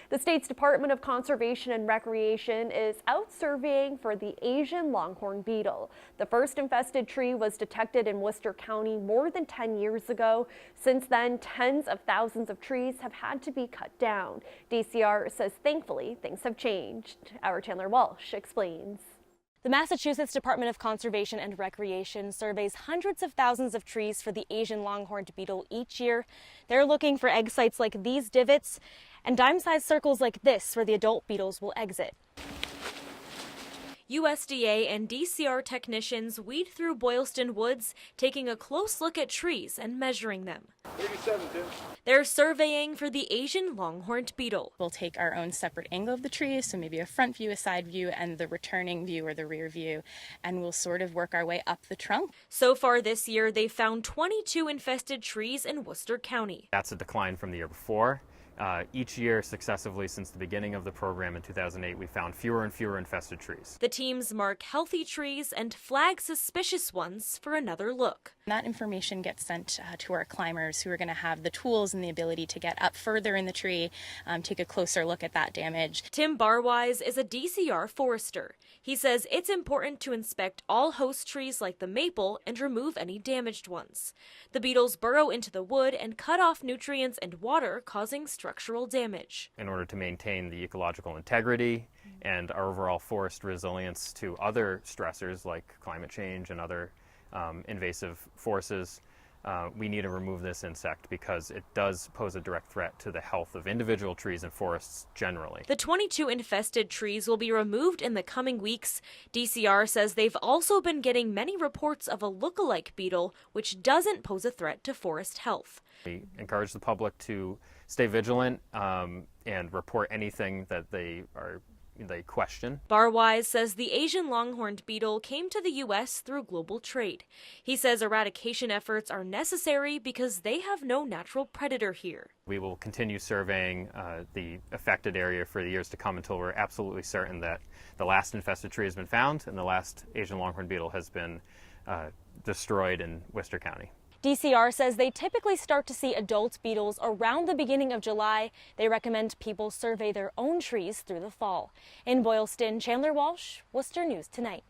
The state's Department of Conservation and Recreation is out surveying for the Asian Longhorned Beetle. The first infested tree was detected in Worcester County more than 10 years ago. Since then, tens of thousands of trees have had to be cut down. DCR says thankfully things have changed. Our Chandler Walsh explains. The Massachusetts Department of Conservation and Recreation surveys hundreds of thousands of trees for the Asian Longhorned Beetle each year. They're looking for egg sites like these divots and dime-sized circles like this where the adult beetles will exit. USDA and DCR technicians weed through Boylston Woods, taking a close look at trees and measuring them. 87, Tim. They're surveying for the Asian Longhorned Beetle. We'll take our own separate angle of the tree, so maybe a front view, a side view, and the returning view or the rear view, and we'll sort of work our way up the trunk. So far this year, they've found 22 infested trees in Worcester County. That's a decline from the year before. Each year successively since the beginning of the program in 2008, we found fewer and fewer infested trees. The teams mark healthy trees and flag suspicious ones for another look. That information gets sent to our climbers, who are going to have the tools and the ability to get up further in the tree, take a closer look at that damage. Tim Barwise is a DCR forester. He says it's important to inspect all host trees like the maple and remove any damaged ones. The beetles burrow into the wood and cut off nutrients and water, causing structural damage. In order to maintain the ecological integrity and our overall forest resilience to other stressors like climate change and other invasive forces, we need to remove this insect because it does pose a direct threat to the health of individual trees and forests generally. The 22 infested trees will be removed in the coming weeks. DCR says they've also been getting many reports of a look-alike beetle, which doesn't pose a threat to forest health. We encourage the public to stay vigilant and report anything that they question. Barwise says the Asian Longhorned Beetle came to the U.S. through global trade. He says eradication efforts are necessary because they have no natural predator here. We will continue surveying the affected area for the years to come until we're absolutely certain that the last infested tree has been found and the last Asian Longhorned Beetle has been destroyed in Worcester County. DCR says they typically start to see adult beetles around the beginning of July. They recommend people survey their own trees through the fall. In Boylston, Chandler Walsh, Worcester News Tonight.